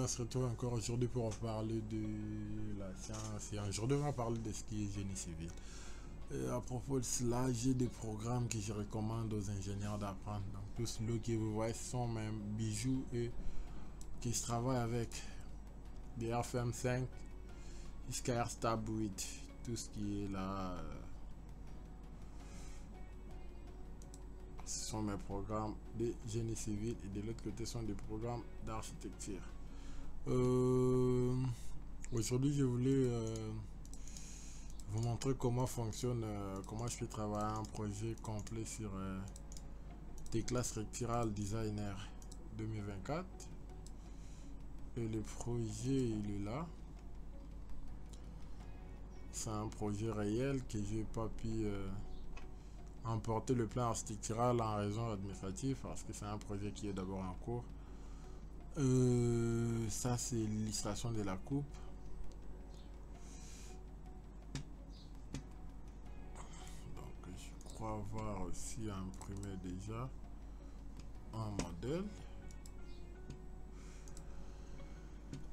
on se retrouve encore aujourd'hui pour parler de la science et aujourd'hui on va parler de ce qui est génie civil. Et à propos de cela, j'ai des programmes que je recommande aux ingénieurs d'apprendre. Donc tous ceux que vous voyez sont même bijoux et qui se travaillent avec des FM5 jusqu'à Stab 8, tout ce qui est là. Ce sont mes programmes de génie civil et de l'autre côté sont des programmes d'architecture. Aujourd'hui je voulais vous montrer comment fonctionne, comment je peux travailler un projet complet sur Tekla Structural Designer 2024 et le projet il est là. C'est un projet réel que j'ai pas pu emporter le plan architectural en raison administrative parce que c'est un projet qui est d'abord en cours. Ça c'est l'illustration de la coupe. Donc je crois avoir aussi imprimé déjà un modèle.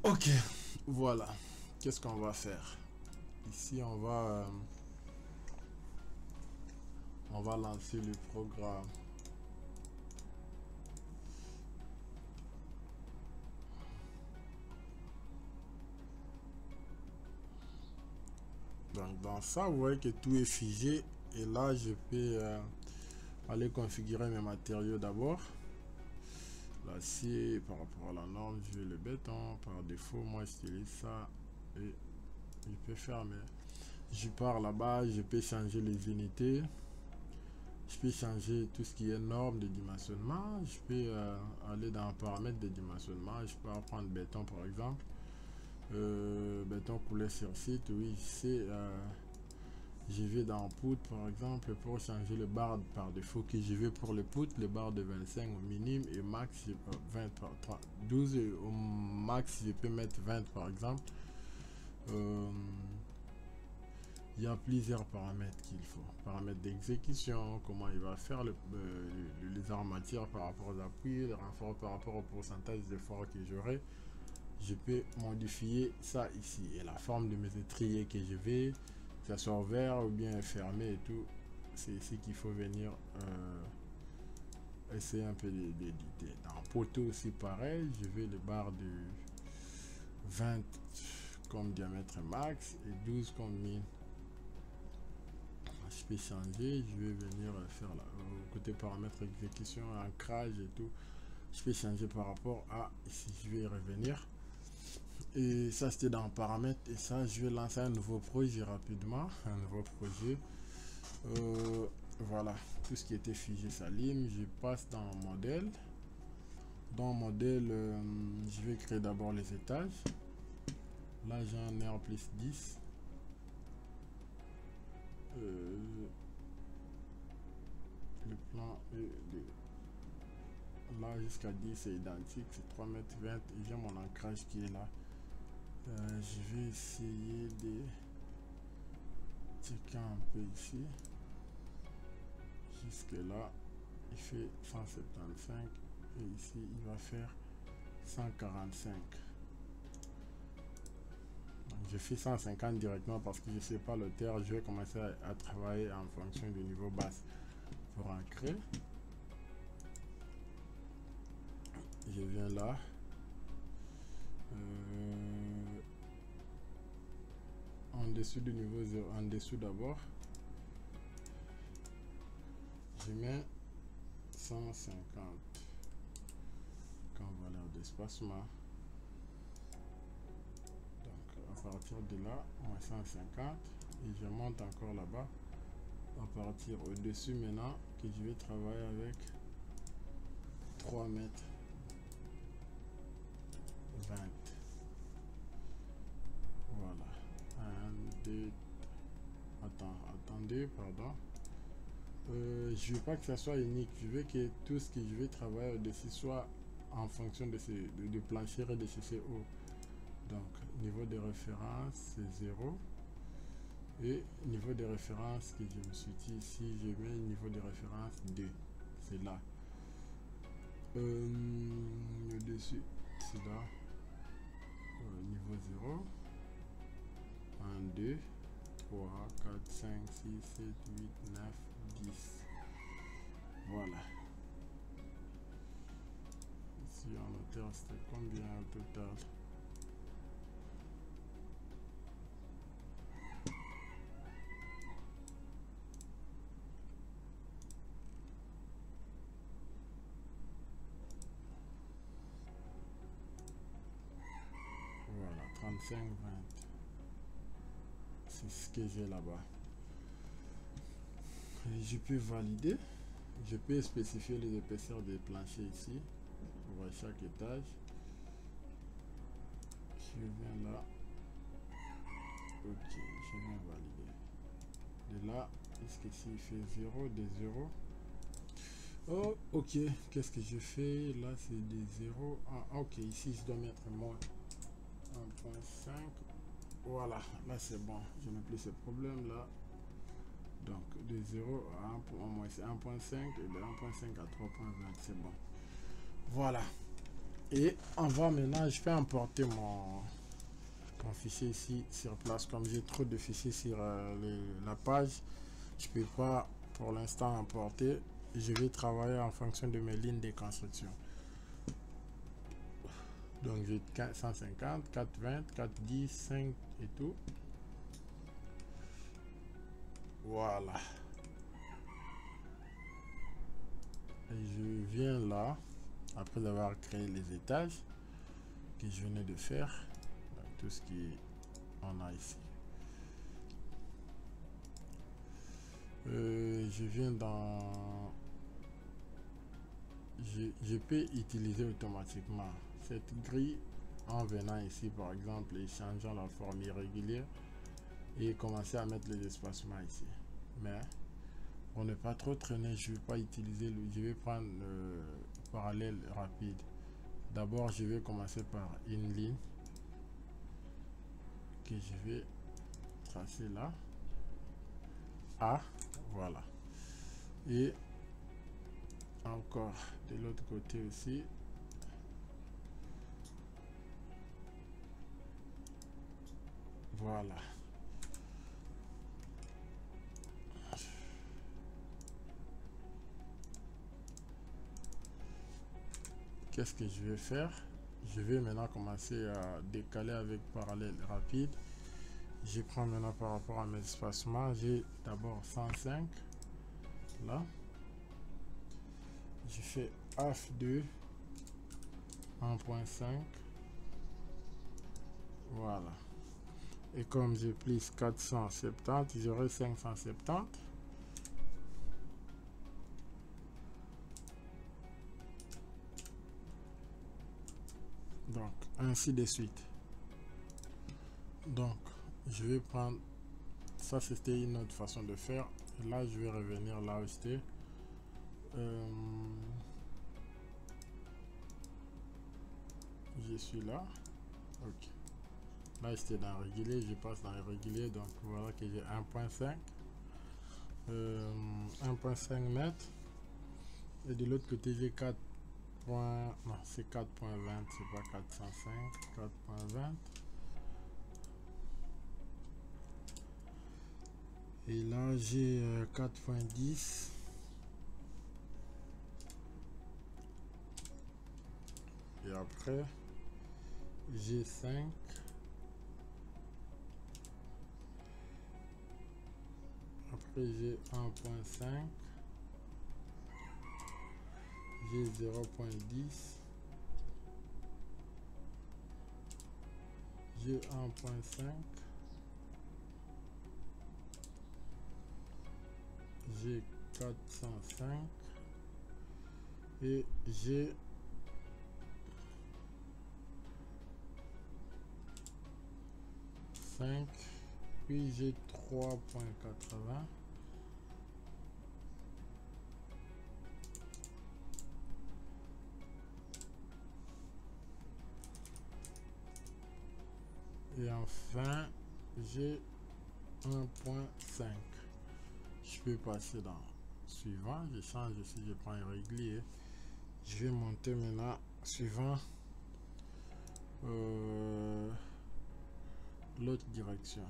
Ok, voilà. Qu'est-ce qu'on va faire? Ici on va lancer le programme. Donc dans ça, vous voyez que tout est figé et là je peux aller configurer mes matériaux d'abord. L'acier par rapport à la norme, je vais le béton par défaut. Moi j'utilise ça et je peux fermer. Je pars là-bas, je peux changer les unités. Je peux changer tout ce qui est norme de dimensionnement. Je peux aller dans paramètres de dimensionnement. Je peux prendre béton par exemple. Béton coulé sur site. Oui, c'est je vais dans poutre par exemple pour changer le bar par défaut que je vais pour le poutre, le bar de 25 au minimum et max 20 par 12 et au max je peux mettre 20 par exemple. Il y a plusieurs paramètres qu'il faut. Paramètres d'exécution, comment il va faire les armatures par rapport aux appuis, les renforts par rapport au pourcentage d'effort que j'aurai. Je peux modifier ça ici. Et la forme de mes étriers que je vais, que ça soit ouvert ou bien fermé et tout, c'est ici qu'il faut venir essayer un peu d'éditer. Dans poteau aussi pareil, je vais le barre de 20 comme diamètre max et 12 comme min. Je peux changer, je vais venir faire là, côté paramètres exécution, ancrage et tout. Je peux changer par rapport à ici, je vais y revenir. Et ça c'était dans paramètres et ça je vais lancer un nouveau projet rapidement, un nouveau projet. Voilà, tout ce qui était figé s'allume. Je passe dans modèle. Dans modèle, je vais créer d'abord les étages. Là j'en ai en plus 10. Le plan est de là jusqu'à 10 c'est identique, c'est 3 mètres 20 et j'ai mon ancrage qui est là. Je vais essayer de checker un peu ici. Jusque là il fait 175 et ici il va faire 145. Donc je fais 150 directement parce que je sais pas le terre. Je vais commencer à travailler en fonction du niveau basse pour ancrer. Je viens là. En dessous du niveau 0, en dessous d'abord, je mets 150 comme valeur d'espacement. Donc à partir de là, moins 150 et je monte encore là-bas. À partir au-dessus maintenant que je vais travailler avec 3 mètres 20. Voilà. 1, 2, attendez, pardon. Je veux pas que ça soit unique. Je veux que tout ce que je vais travailler au-dessus soit en fonction de de plancher et de CCO. Donc, niveau de référence, c'est 0. Et niveau de référence que je me suis dit ici, je mets niveau de référence 2. C'est là. Au-dessus, c'est là. 3, 4, 5, 6, 7, 8, 9, 10. Voilà. Ici en hauteur, c'était combien au total? Voilà, 35, 20. C'est ce que j'ai là-bas. Je peux valider. Je peux spécifier les épaisseurs des planchers ici pour chaque étage. Je viens là. Ok, je viens valider. De là, est-ce que ici il fait 0, des 0? Oh, ok. Qu'est-ce que je fais? Là, c'est des 0. Ah, ok. Ici, je dois mettre moins 1.5. Voilà. Là, c'est bon. Je n'ai plus ce problème-là. Donc, de 0 à 1, au moins c'est 1.5 et de 1.5 à 3.20. C'est bon. Voilà. Et on va maintenant, je vais importer mon fichier ici sur place. Comme j'ai trop de fichiers sur la page, je peux pas pour l'instant importer. Je vais travailler en fonction de mes lignes de construction. Donc j'ai 150, 420, 410, 5 et tout. Voilà. Et je viens là, après avoir créé les étages que je venais de faire. Donc, tout ce qu'on a ici. Je viens dans... Je peux utiliser automatiquement cette grille en venant ici par exemple et changeant la forme irrégulière et commencer à mettre les espacements ici. Mais on n'est pas trop traîné, je vais pas utiliser je vais prendre le parallèle rapide. D'abord je vais commencer par une ligne que je vais tracer là. A, voilà. Et encore de l'autre côté aussi. Voilà. Qu'est-ce que je vais faire? Je vais maintenant commencer à décaler avec parallèle rapide. Je prends maintenant par rapport à mes espacements. J'ai d'abord 105. Là. Je fais F2 1.5. Voilà. Et comme j'ai plus 470, j'aurai 570. Donc, ainsi de suite. Donc, je vais prendre... Ça, c'était une autre façon de faire. Et là, je vais revenir là où j'étais. Je suis là. Ok. Là, j'étais dans régulier. Je passe dans irrégulier. Donc, voilà que j'ai 1.5. 1.5 mètres. Et de l'autre côté, j'ai 4. Non, c'est 4.20. C'est pas 405. 4.20. Et là, j'ai 4.10. Et après, j'ai 5. Après, j'ai 1.5. J'ai 0.10. J'ai 1.5. J'ai 405. Et j'ai 5. Puis j'ai 3.80. Et enfin, j'ai 1.5. Je peux passer dans suivant. Je change ici, je prends un régulier. Je vais monter maintenant suivant l'autre direction.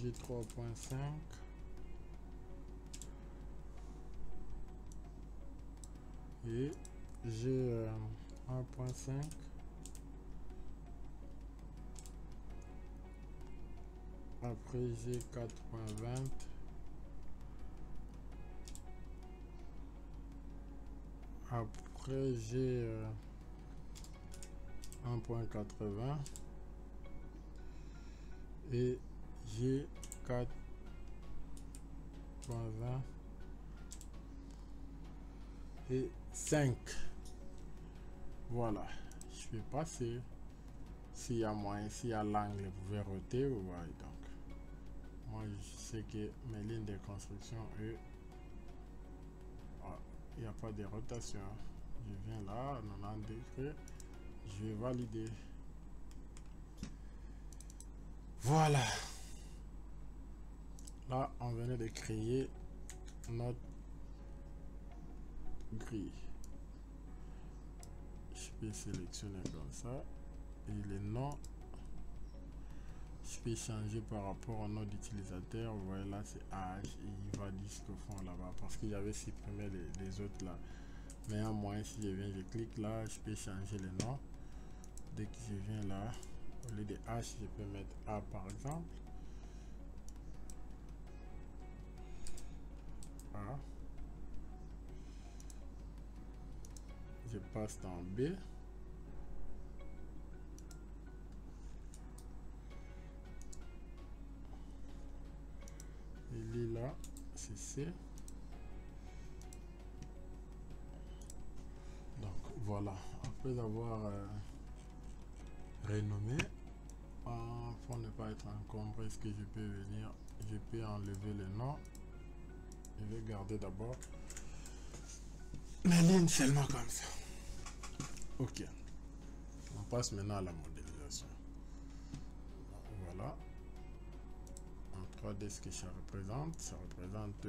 j'ai 3.5. Et j'ai 1.5. Après j'ai 4.20. Après j'ai 1.80 et j'ai 4.20 et 5. Voilà, je vais passer. S'il y a moyen, s'il y a l'angle, vous pouvez roter, vous voyez. Donc moi je sais que mes lignes de construction, eux, il n'y a pas de rotation. Je viens là, 90 degrés, je vais valider. Voilà, là on venait de créer notre grille. Je peux sélectionner comme ça et les noms je peux changer par rapport au nom d'utilisateur. Vous voyez là c'est H et il va dire ce que font là-bas parce qu'il y avait supprimé les autres là. Mais à moins si je viens, je clique là, je peux changer les noms. Dès que je viens là, au lieu de H, je peux mettre A par exemple. A. Je passe dans B. Et là, c'est C. Donc voilà, après avoir renommé, pour ne pas être encombré, ce que je peux venir, je peux enlever les noms. Je vais garder d'abord mes lignes seulement comme ça. Ok, on passe maintenant à la modélisation. Voilà, en 3D ce que ça représente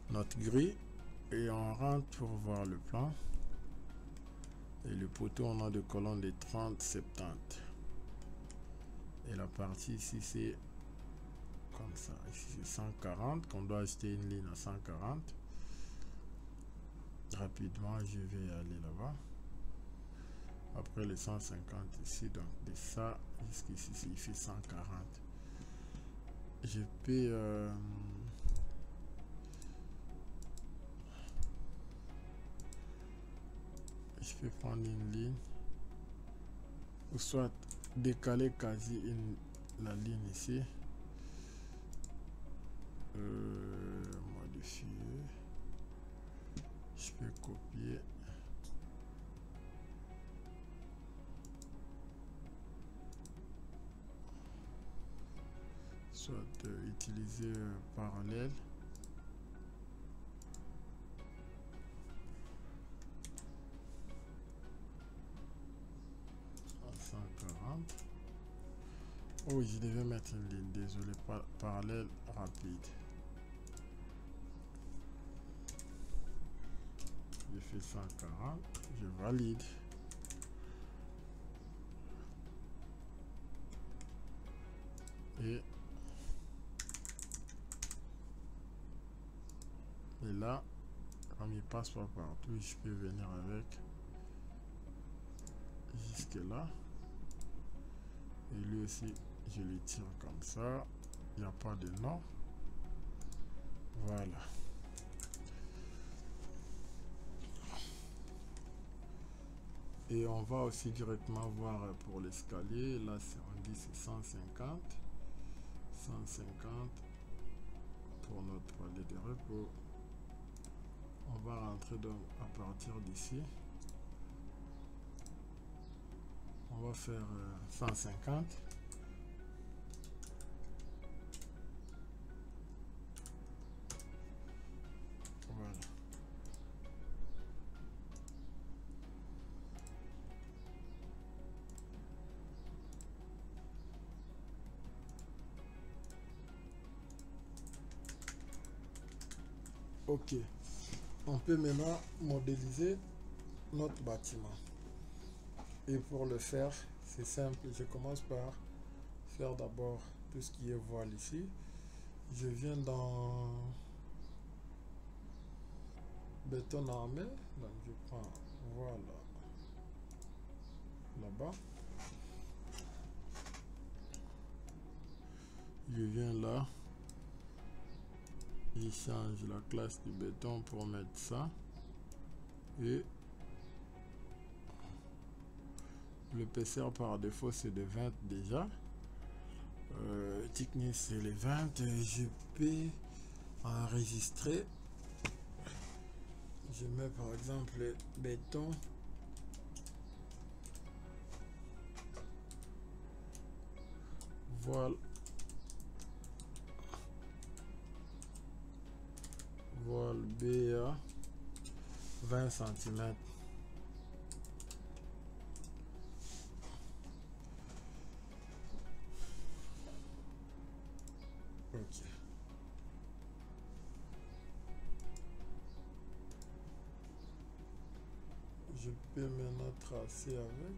notre grille et on rentre pour voir le plan et le poteau on a de colonnes de 30-70 et la partie ici c'est comme ça, ici c'est 140 qu'on doit acheter une ligne à 140. Rapidement je vais aller là-bas. Après les 150 ici, donc de ça jusqu'ici il fait 140. Je peux prendre une ligne ou soit décaler quasi la ligne ici, modifier, je peux copier, soit utiliser parallèle. Oh, je devais mettre une ligne, désolé, parallèle rapide. Je fais 140, je valide. Et là, comme il passe pas partout, je peux venir avec jusque là. Et lui aussi, je le tire comme ça. Il n'y a pas de nom. Voilà. Et on va aussi directement voir pour l'escalier. Là, on dit c'est 150. 150 pour notre palier de repos. On va rentrer donc à partir d'ici. On va faire 150. Voilà. Ok. On peut maintenant modéliser notre bâtiment. Et pour le faire, c'est simple. Je commence par faire d'abord tout ce qui est voile ici. Je viens dans béton armé, donc je prends voilà là-bas, je viens là, je change la classe du béton pour mettre ça, et l'épaisseur par défaut c'est de 20 déjà, thickness c'est les 20, je peux enregistrer, je mets par exemple le béton voile BA 20 cm. Ok. Je peux maintenant tracer avec.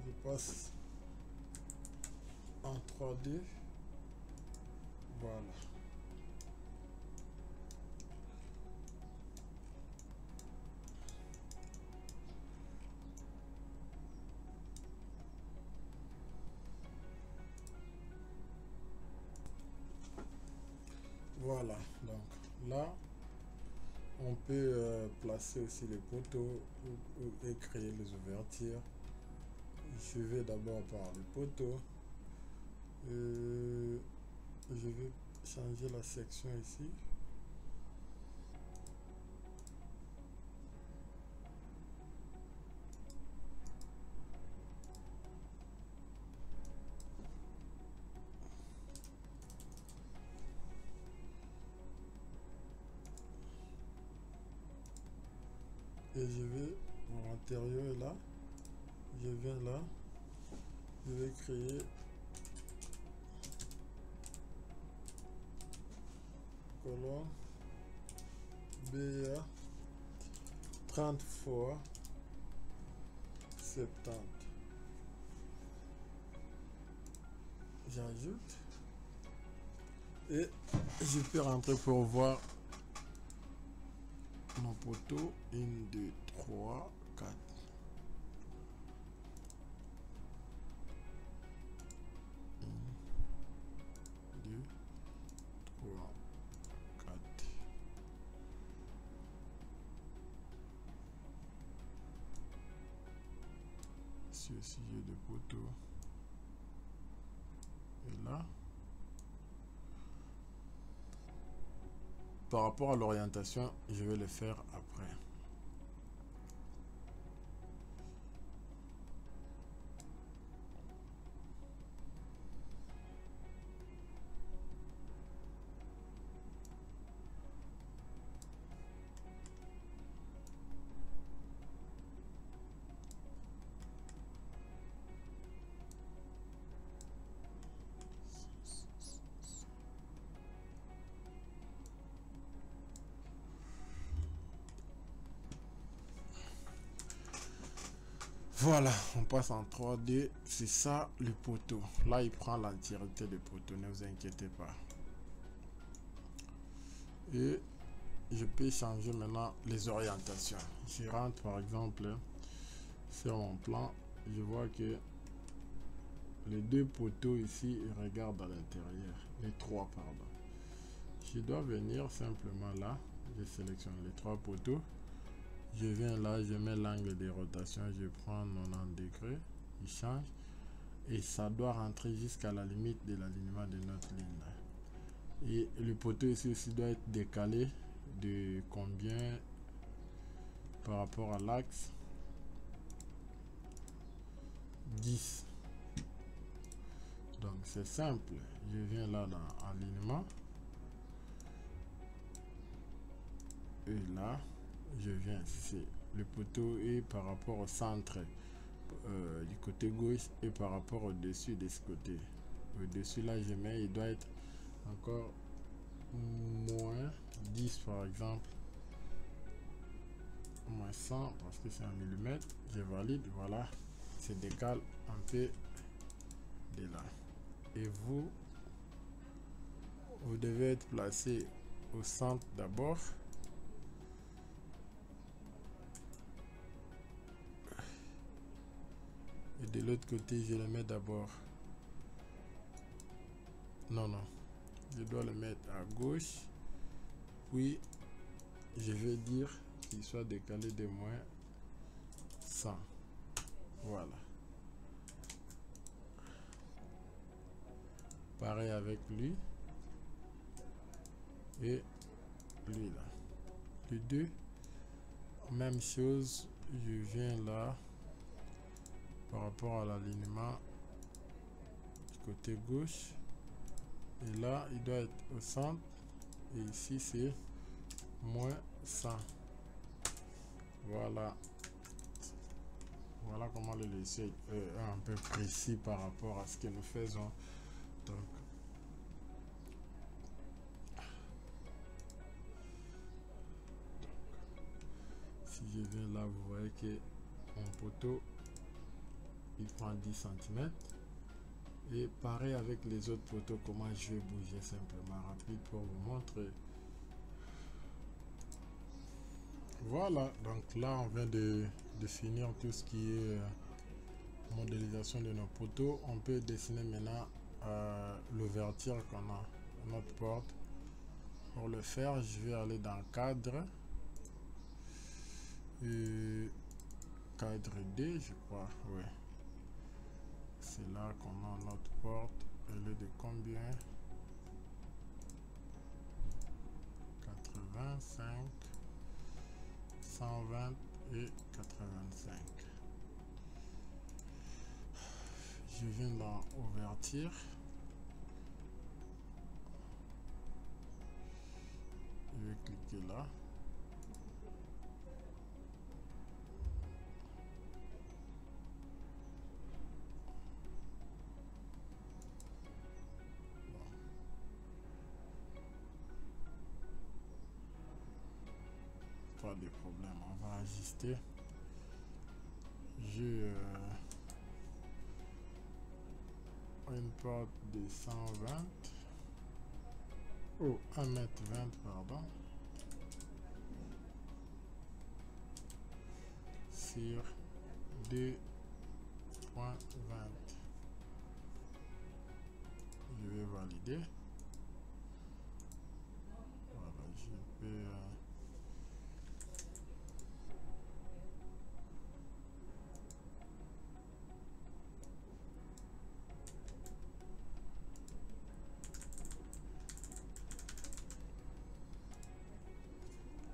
Je passe en 3D. Voilà. Voilà, donc là on peut placer aussi les poteaux et créer les ouvertures. Je vais d'abord par les poteaux, je vais changer la section ici. Et je vais, mon matériau est là, je viens là, je vais créer colonne BA 30 fois 70. J'ajoute et je peux rentrer pour voir mon poteau. 1, 2, 3, 4. 1, 2, 3, 4. Ceci est de poteau. Et là, par rapport à l'orientation, je vais le faire après. Voilà, on passe en 3D. C'est ça le poteau. Là, il prend l'entièreté du poteau, ne vous inquiétez pas. Et je peux changer maintenant les orientations. Je rentre par exemple sur mon plan. Je vois que les deux poteaux ici ils regardent à l'intérieur. Les trois, pardon. Je dois venir simplement là. Je sélectionne les trois poteaux. Je viens là, je mets l'angle de rotation, je prends 90 degrés, il change et ça doit rentrer jusqu'à la limite de l'alignement de notre ligne. Et le poteau ici aussi doit être décalé de combien par rapport à l'axe? 10. Donc c'est simple, je viens là dans alignement. Et là, je viens, c'est le poteau est par rapport au centre du côté gauche et par rapport au dessus de ce côté. Au dessus là, je mets, il doit être encore moins 10 par exemple, moins 100 parce que c'est un millimètre. Je valide, voilà, c'est décale un peu de là. Et vous devez être placé au centre d'abord. Et de l'autre côté, je le mets d'abord. Non, je dois le mettre à gauche. Puis, je vais dire qu'il soit décalé de moins 100. Voilà. Pareil avec lui. Et lui là. Les deux, même chose. Je viens là. Par rapport à l'alignement du côté gauche. Et là, il doit être au centre. Et ici, c'est moins 100. Voilà. Voilà comment le laisser un peu précis par rapport à ce que nous faisons. Donc, si je viens là, vous voyez que mon poteau, il prend 10 cm. Et pareil avec les autres poteaux, comment je vais bouger simplement rapide pour vous montrer. Voilà, donc là on vient de finir tout ce qui est modélisation de nos poteaux. On peut dessiner maintenant l'ouverture qu'on a notre porte. Pour le faire, je vais aller dans cadre, cadre D, je crois, ouais. C'est là qu'on a notre porte. Elle est de combien? 85, 120 et 85. Je viens dans ouverture. Je vais cliquer là. Pas de problème, on va ajuster. J'ai une porte de 120. Oh, 1,20 m, pardon. Sur 2,20. Je vais valider. Voilà,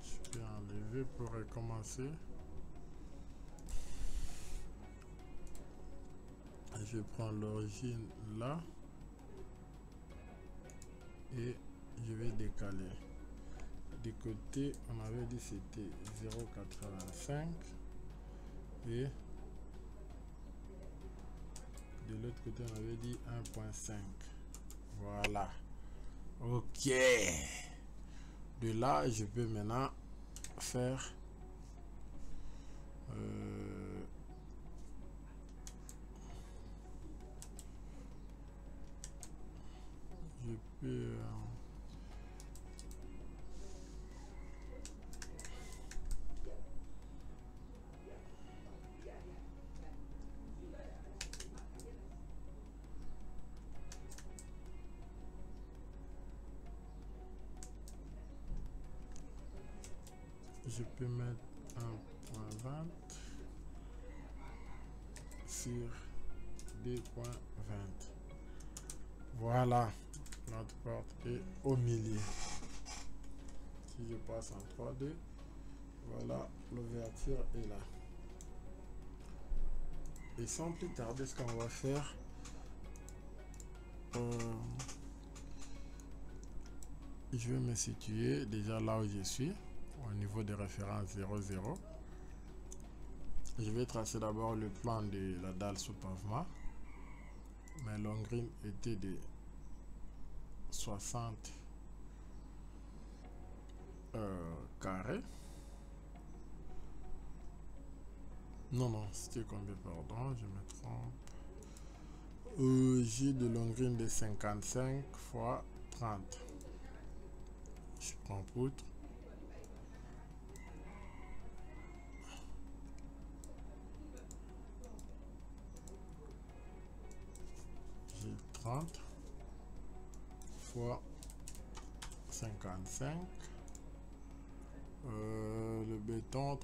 je peux enlever pour recommencer. Je prends l'origine là et je vais décaler. Du côté, on avait dit c'était 0,85 et de l'autre côté on avait dit 1,5. Voilà. Ok. De là, je peux maintenant faire je peux mettre 1,20 sur 2,20. Voilà, notre porte est au milieu. Si je passe en 3D, voilà, l'ouverture est là. Et sans plus tarder, ce qu'on va faire, je vais me situer déjà là où je suis. au niveau des références 0,0. Je vais tracer d'abord le plan de la dalle sous pavement. Mes longrines étaient de 60 carrés. Non, c'était combien, pardon, je me trompe. J'ai de longrines de 55 fois 30. Je prends poutre. J'ai 30 fois 55. Le béton 30-37.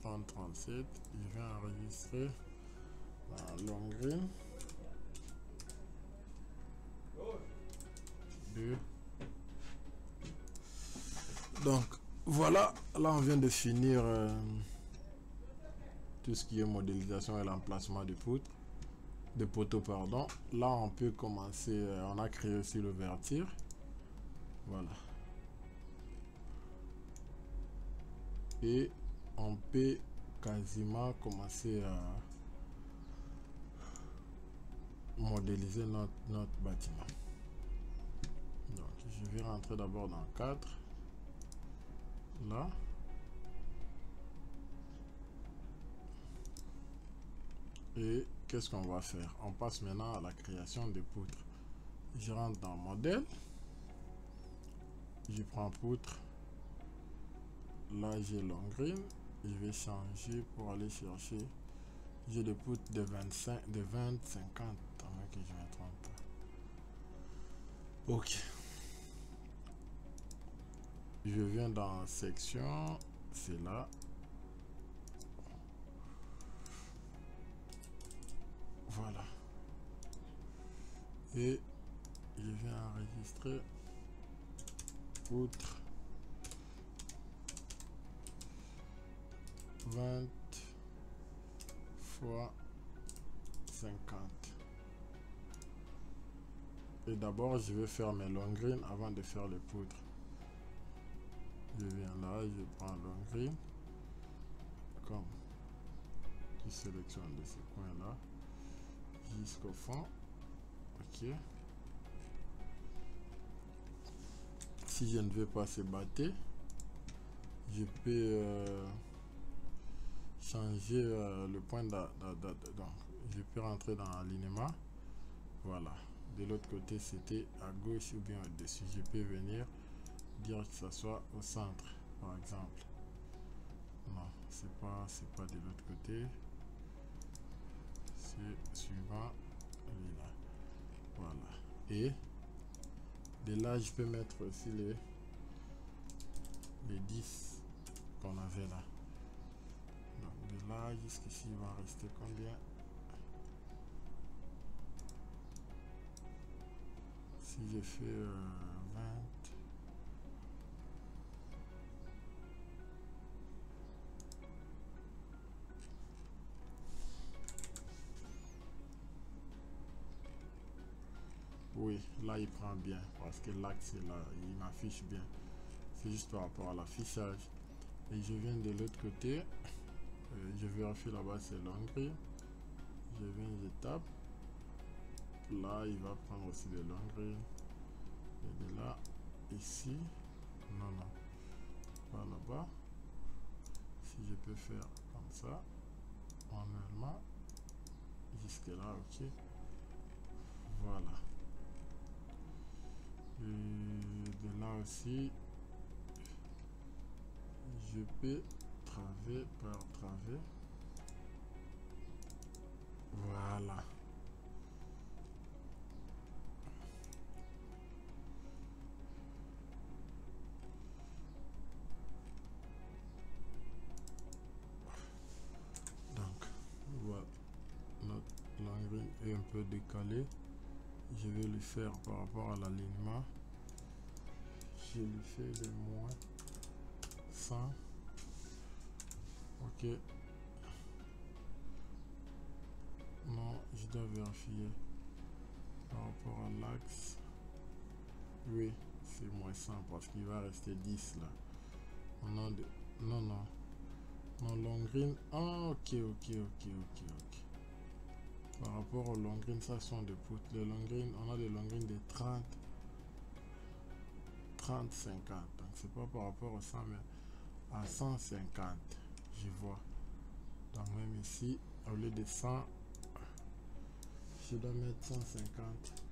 Je vais enregistrer la longrine. 2. Donc voilà, là on vient de finir tout ce qui est modélisation et l'emplacement de poutres, de poteaux, pardon. Là on peut commencer, on a créé aussi l'ouverture. Voilà. Et on peut quasiment commencer à modéliser notre bâtiment. Donc je vais rentrer d'abord dans 4. Là. Et qu'est-ce qu'on va faire? On passe maintenant à la création de poutres. Je rentre dans modèle. Je prends poutre. Là j'ai longrine. Je vais changer pour aller chercher. J'ai des poutres de 25, de 20, 50. Attends que je me trompe. Ok. Je viens dans section. C'est là. Voilà. Et je viens enregistrer poutre 20 fois 50. Et d'abord je vais faire mes longrines avant de faire les poutres. Je viens là, je prends longrine comme je sélectionne de ce coin là jusqu'au fond. Ok. Si je ne veux pas se battre, je peux changer le point donc je peux rentrer dans l'alignement. Voilà. De l'autre côté c'était à gauche ou bien au-dessus. Je peux venir dire que ça soit au centre par exemple. Non, c'est pas de l'autre côté, c'est suivant là. Voilà. Et de là je peux mettre aussi les 10 qu'on avait là. Donc de là jusqu'ici il va rester combien? Si je fais 20, oui, là il prend bien parce que l'axe est là, il m'affiche bien. C'est juste par rapport à l'affichage. Et je viens de l'autre côté, je vérifie là-bas c'est longrine. Je viens, je tape. Là il va prendre aussi des longrines. Et de là, ici, non, pas là-bas. Si je peux faire comme ça, manuellement, jusque là, ok. Voilà. Et de là aussi, je peux traver par traver. Voilà. Donc, voilà. Notre longrine est un peu décalée. Je vais le faire par rapport à l'alignement. Je lui fais de moins 100. Ok. Non, je dois vérifier par rapport à l'axe. Oui, c'est moins 100 parce qu'il va rester 10 là. On a Non, non. Non, long green. Ah, ok. Par rapport au long green, ça sont des poutres. Les long green, on a des long green de 30, 50. Donc c'est pas par rapport au 100, mais à 150. Je vois. Donc même ici, au lieu de 100, je dois mettre 150.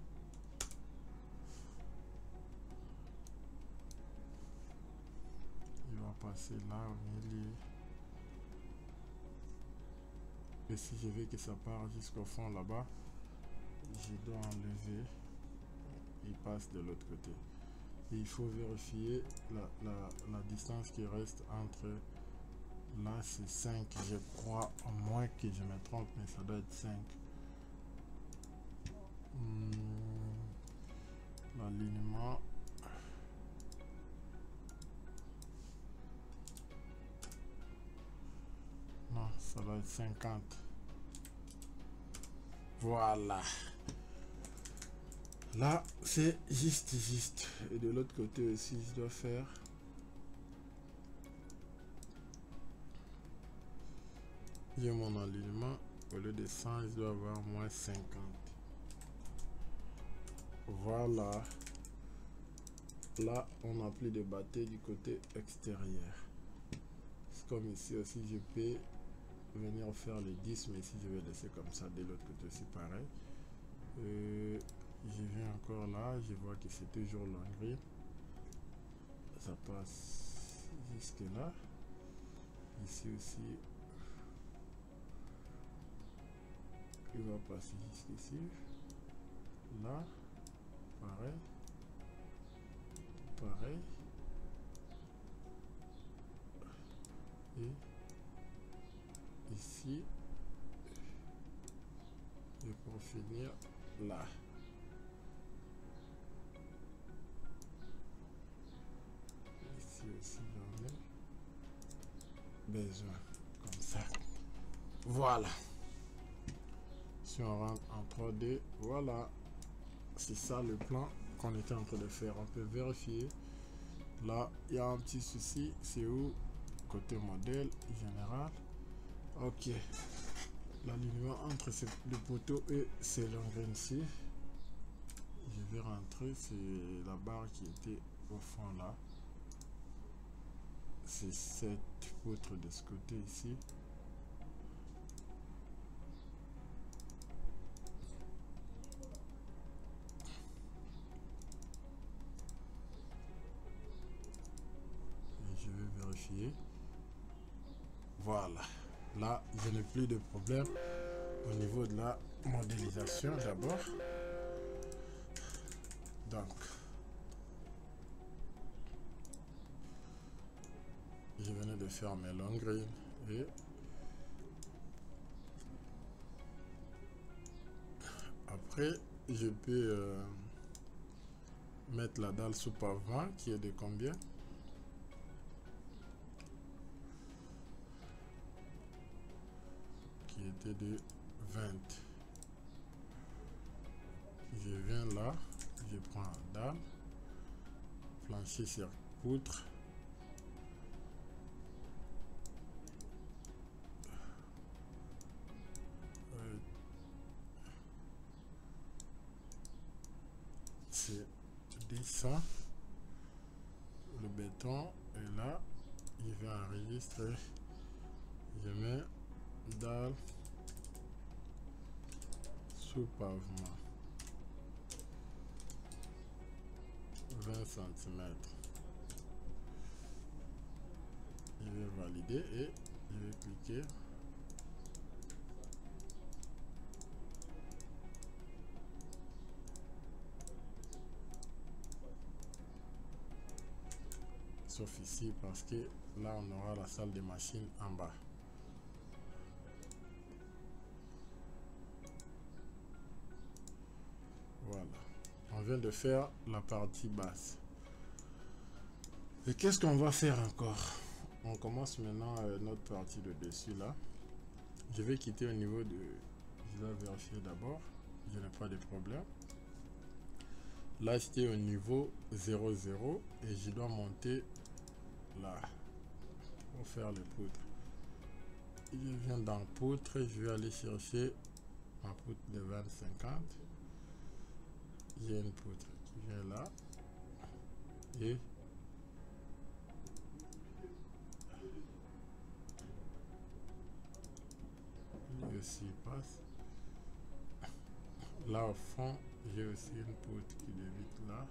Il va passer là au milieu. Et si je veux que ça parte jusqu'au fond là-bas, je dois enlever. Il passe de l'autre côté. Et il faut vérifier la distance qui reste entre là, c'est 5, je crois, au moins que je me trompe, mais ça doit être 5. L'alignement. Non, ça doit être 50. Voilà. Là, c'est juste. Et de l'autre côté aussi, je dois faire. J'ai mon alignement. Au lieu de 100, je dois avoir moins 50. Voilà. Là, on n'a plus de bâtés du côté extérieur. C'est comme ici aussi, je peux venir faire les 10, mais si je vais laisser comme ça, de l'autre côté aussi pareil. Je viens encore là, je vois que c'est toujours l'engrais. Ça passe jusque là. Ici aussi. Il va passer jusqu'ici. Là. Pareil. Pareil. Et ici. Et pour finir, là. Ici aussi, j'en ai besoin. Comme ça. Voilà. Si on rentre en 3D, voilà. C'est ça le plan qu'on était en train de faire. On peut vérifier. Là, il y a un petit souci. C'est où? Côté modèle général. Ok. L'alignement entre le poteau et ces longueurs ici. Je vais rentrer. C'est la barre qui était au fond là. C'est cette poutre de ce côté ici. Je vais vérifier. Voilà. Là, je n'ai plus de problème au niveau de la modélisation d'abord. Donc, je venais de faire mes long green et après, je peux mettre la dalle sous pavement qui est de combien? Qui était de 20. Je viens là, je prends la dalle, plancher sur poutre. C'est descend le béton et là je vais enregistrer. Je mets dalle sous pavement 20 cm. Je vais valider et je vais cliquer. Sauf ici parce que là on aura la salle de machine en bas. Voilà. On vient de faire la partie basse. Et qu'est-ce qu'on va faire encore? On commence maintenant notre partie de dessus là. Je vais quitter au niveau de... Je vais vérifier d'abord. Je n'ai pas de problème. Là j'étais au niveau 0,0 et je dois monter là. pour faire les poutres. Je viens dans poutre, je vais aller chercher ma poutre de 20-50. J'ai une poutre qui vient là et lui aussi passe. Là au fond, j'ai aussi une poutre qui débute là.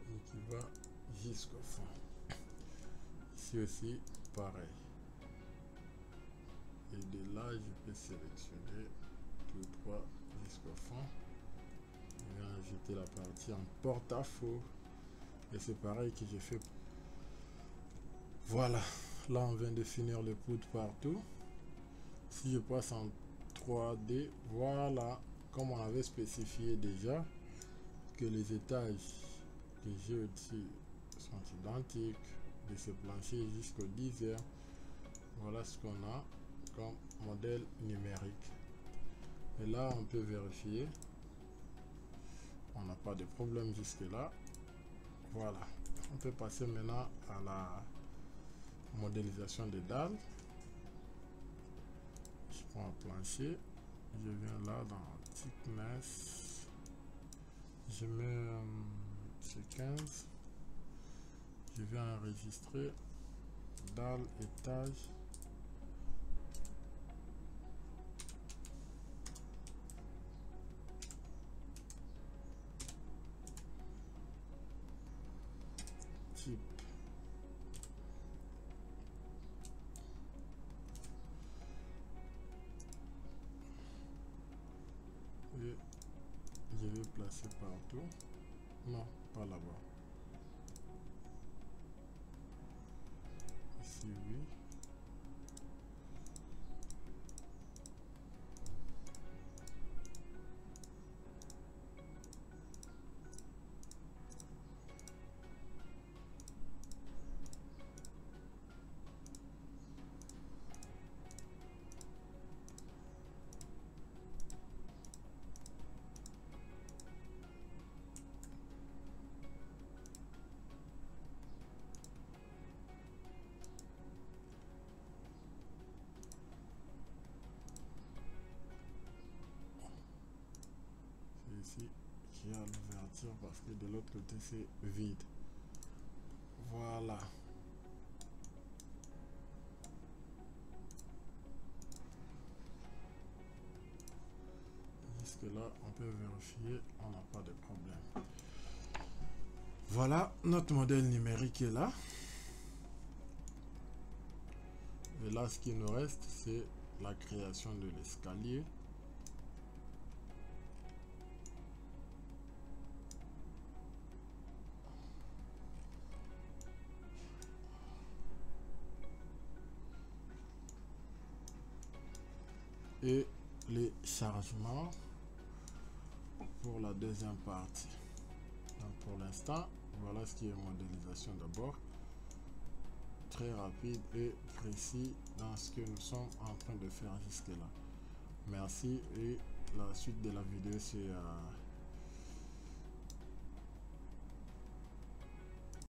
Et qui va jusqu'au fond. Ici aussi, pareil. Et de là, je peux sélectionner tous trois jusqu'au fond. Je vais ajouter la partie en porte-à-faux. Et c'est pareil que j'ai fait. Voilà. Là, on vient de finir le poutres partout. Si je passe en 3D, voilà, comme on avait spécifié déjà, que les étages que j'ai au-dessus sont identiques de ce plancher jusqu'au 10e. Voilà ce qu'on a comme modèle numérique. Et là, on peut vérifier. On n'a pas de problème jusque là. Voilà. On peut passer maintenant à la modélisation des dalles. Je prends un plancher. Je viens là dans thickness. Je mets c'est 15. Je viens enregistrer dalle étage. Type. Et je vais placer partout. Non, pas là-bas. Ici, oui. Ici qui a l'ouverture parce que de l'autre côté c'est vide. Voilà. Jusque là on peut vérifier, on n'a pas de problème. Voilà, notre modèle numérique est là. Et là ce qui nous reste c'est la création de l'escalier. Et les chargements pour la deuxième partie. Donc pour l'instant, voilà ce qui est modélisation d'abord. Très rapide et précis dans ce que nous sommes en train de faire jusque là. Merci et la suite de la vidéo c'est